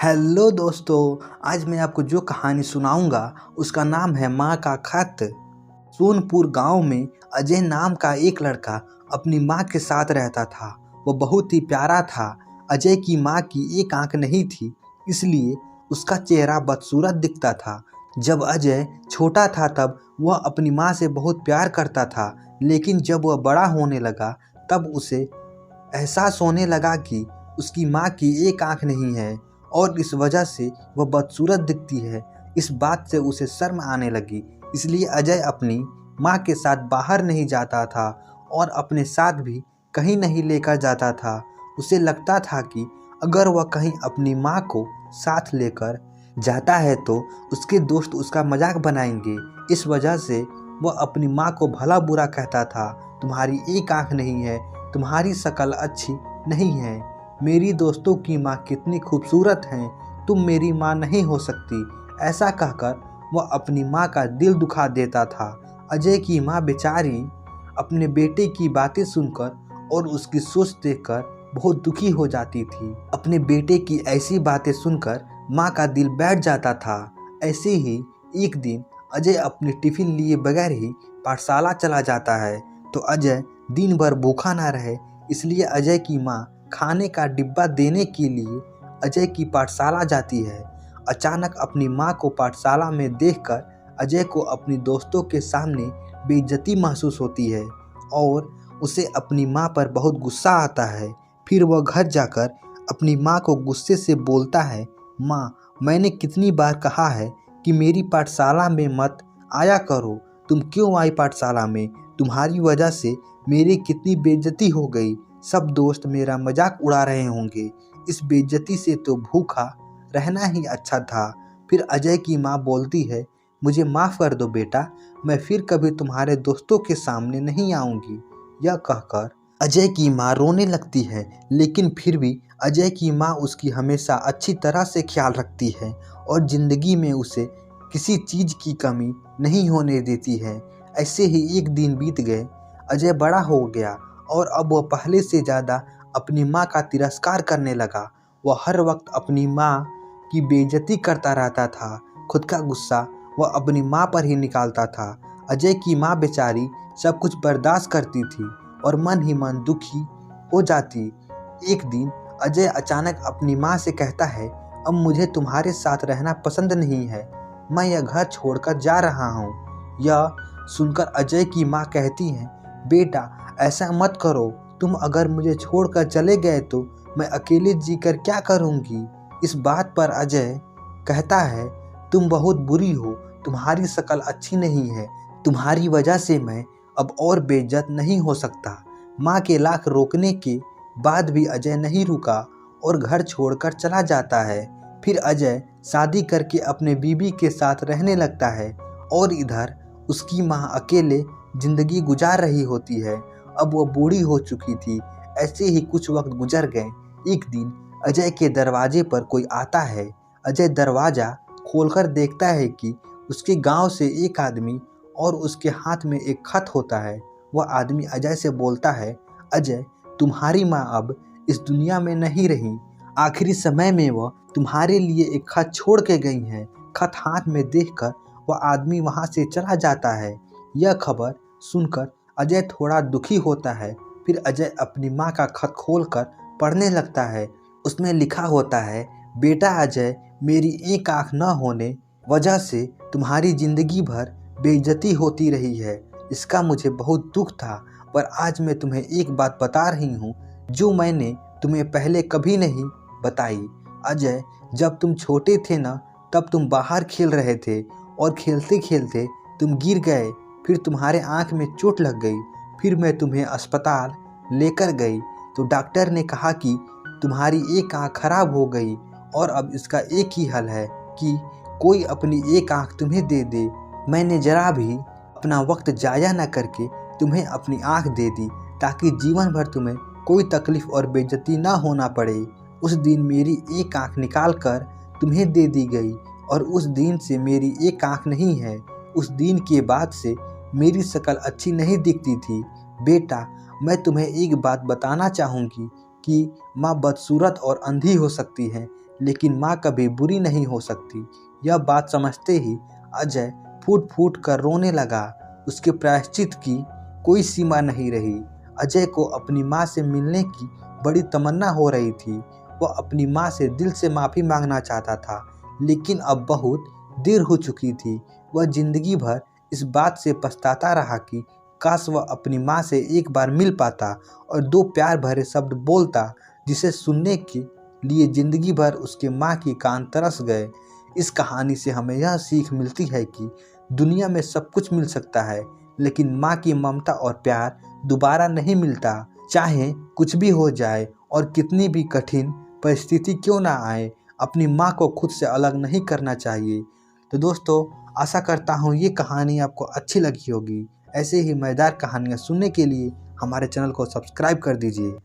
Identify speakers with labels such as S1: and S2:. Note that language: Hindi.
S1: हेलो दोस्तों। आज मैं आपको जो कहानी सुनाऊंगा उसका नाम है माँ का खत। सोनपुर गांव में अजय नाम का एक लड़का अपनी माँ के साथ रहता था। वो बहुत ही प्यारा था। अजय की माँ की एक आंख नहीं थी, इसलिए उसका चेहरा बदसूरत दिखता था। जब अजय छोटा था तब वह अपनी माँ से बहुत प्यार करता था, लेकिन जब वह बड़ा होने लगा तब उसे एहसास होने लगा कि उसकी माँ की एक आंख नहीं है और इस वजह से वह बदसूरत दिखती है। इस बात से उसे शर्म आने लगी, इसलिए अजय अपनी माँ के साथ बाहर नहीं जाता था और अपने साथ भी कहीं नहीं लेकर जाता था। उसे लगता था कि अगर वह कहीं अपनी माँ को साथ लेकर जाता है तो उसके दोस्त उसका मजाक बनाएंगे। इस वजह से वह अपनी माँ को भला बुरा कहता था। तुम्हारी एक आंख नहीं है, तुम्हारी शक्ल अच्छी नहीं है, मेरी दोस्तों की माँ कितनी खूबसूरत हैं, तुम मेरी माँ नहीं हो सकती। ऐसा कहकर वह अपनी माँ का दिल दुखा देता था। अजय की माँ बेचारी अपने बेटे की बातें सुनकर और उसकी सोच देखकर बहुत दुखी हो जाती थी। अपने बेटे की ऐसी बातें सुनकर माँ का दिल बैठ जाता था। ऐसे ही एक दिन अजय अपने टिफिन लिए बगैर ही पाठशाला चला जाता है। तो अजय दिन भर भूखा ना रहे, इसलिए अजय की माँ खाने का डिब्बा देने के लिए अजय की पाठशाला जाती है। अचानक अपनी माँ को पाठशाला में देखकर अजय को अपनी दोस्तों के सामने बेइज्जती महसूस होती है और उसे अपनी माँ पर बहुत गुस्सा आता है। फिर वह घर जाकर अपनी माँ को गुस्से से बोलता है, माँ, मैंने कितनी बार कहा है कि मेरी पाठशाला में मत आया करो। तुम क्यों आई पाठशाला में? तुम्हारी वजह से मेरी कितनी बेइज्जती हो गई। सब दोस्त मेरा मजाक उड़ा रहे होंगे। इस बेइज्जती से तो भूखा रहना ही अच्छा था। फिर अजय की माँ बोलती है, मुझे माफ़ कर दो बेटा, मैं फिर कभी तुम्हारे दोस्तों के सामने नहीं आऊँगी। यह कहकर अजय की माँ रोने लगती है, लेकिन फिर भी अजय की माँ उसकी हमेशा अच्छी तरह से ख्याल रखती है और ज़िंदगी में उसे किसी चीज़ की कमी नहीं होने देती है। ऐसे ही एक दिन बीत गए। अजय बड़ा हो गया और अब वह पहले से ज़्यादा अपनी माँ का तिरस्कार करने लगा। वह हर वक्त अपनी माँ की बेइज्जती करता रहता था। खुद का गुस्सा वह अपनी माँ पर ही निकालता था। अजय की माँ बेचारी सब कुछ बर्दाश्त करती थी और मन ही मन दुखी हो जाती। एक दिन अजय अचानक अपनी माँ से कहता है, अब मुझे तुम्हारे साथ रहना पसंद नहीं है, मैं यह घर छोड़कर जा रहा हूँ। यह सुनकर अजय की माँ कहती हैं, बेटा ऐसा मत करो, तुम अगर मुझे छोड़कर चले गए तो मैं अकेले जीकर क्या करूँगी। इस बात पर अजय कहता है, तुम बहुत बुरी हो, तुम्हारी शक्ल अच्छी नहीं है, तुम्हारी वजह से मैं अब और बेइज्जत नहीं हो सकता। माँ के लाख रोकने के बाद भी अजय नहीं रुका और घर छोड़कर चला जाता है। फिर अजय शादी करके अपने बीवी के साथ रहने लगता है और इधर उसकी माँ अकेले जिंदगी गुजार रही होती है। अब वह बूढ़ी हो चुकी थी। ऐसे ही कुछ वक्त गुजर गए। एक दिन अजय के दरवाजे पर कोई आता है। अजय दरवाज़ा खोलकर देखता है कि उसके गांव से एक आदमी और उसके हाथ में एक खत होता है। वह आदमी अजय से बोलता है, अजय, तुम्हारी माँ अब इस दुनिया में नहीं रही। आखिरी समय में वह तुम्हारे लिए एक खत छोड़ के गई हैं। खत हाथ में देखकर वह आदमी वहाँ से चला जाता है। यह खबर सुनकर अजय थोड़ा दुखी होता है। फिर अजय अपनी माँ का खत खोलकर पढ़ने लगता है। उसमें लिखा होता है, बेटा अजय, मेरी एक आँख न होने वजह से तुम्हारी ज़िंदगी भर बेइज्जती होती रही है। इसका मुझे बहुत दुख था, पर आज मैं तुम्हें एक बात बता रही हूँ जो मैंने तुम्हें पहले कभी नहीं बताई। अजय, जब तुम छोटे थे ना, तब तुम बाहर खेल रहे थे और खेलते खेलते तुम गिर गए। फिर तुम्हारे आँख में चोट लग गई। फिर मैं तुम्हें अस्पताल लेकर गई तो डॉक्टर ने कहा कि तुम्हारी एक आँख खराब हो गई और अब इसका एक ही हल है कि कोई अपनी एक आँख तुम्हें दे दे। मैंने ज़रा भी अपना वक्त ज़ाया न करके तुम्हें अपनी आँख दे दी ताकि जीवन भर तुम्हें कोई तकलीफ़ और बेइज्जती ना होना पड़े। उस दिन मेरी एक आँख निकाल कर तुम्हें दे दी गई और उस दिन से मेरी एक आँख नहीं है। उस दिन के बाद से मेरी शक्ल अच्छी नहीं दिखती थी। बेटा, मैं तुम्हें एक बात बताना चाहूँगी कि माँ बदसूरत और अंधी हो सकती है, लेकिन माँ कभी बुरी नहीं हो सकती। यह बात समझते ही अजय फूट फूट कर रोने लगा। उसके प्रायश्चित की कोई सीमा नहीं रही। अजय को अपनी माँ से मिलने की बड़ी तमन्ना हो रही थी। वह अपनी माँ से दिल से माफ़ी मांगना चाहता था, लेकिन अब बहुत देर हो चुकी थी। वह जिंदगी भर इस बात से पछताता रहा कि काश वह अपनी माँ से एक बार मिल पाता और दो प्यार भरे शब्द बोलता, जिसे सुनने के लिए जिंदगी भर उसके माँ के कान तरस गए। इस कहानी से हमें यह सीख मिलती है कि दुनिया में सब कुछ मिल सकता है, लेकिन माँ की ममता और प्यार दोबारा नहीं मिलता। चाहे कुछ भी हो जाए और कितनी भी कठिन परिस्थिति क्यों ना आए, अपनी माँ को खुद से अलग नहीं करना चाहिए। तो दोस्तों, आशा करता हूँ ये कहानी आपको अच्छी लगी होगी। ऐसे ही मज़ेदार कहानियाँ सुनने के लिए हमारे चैनल को सब्सक्राइब कर दीजिए।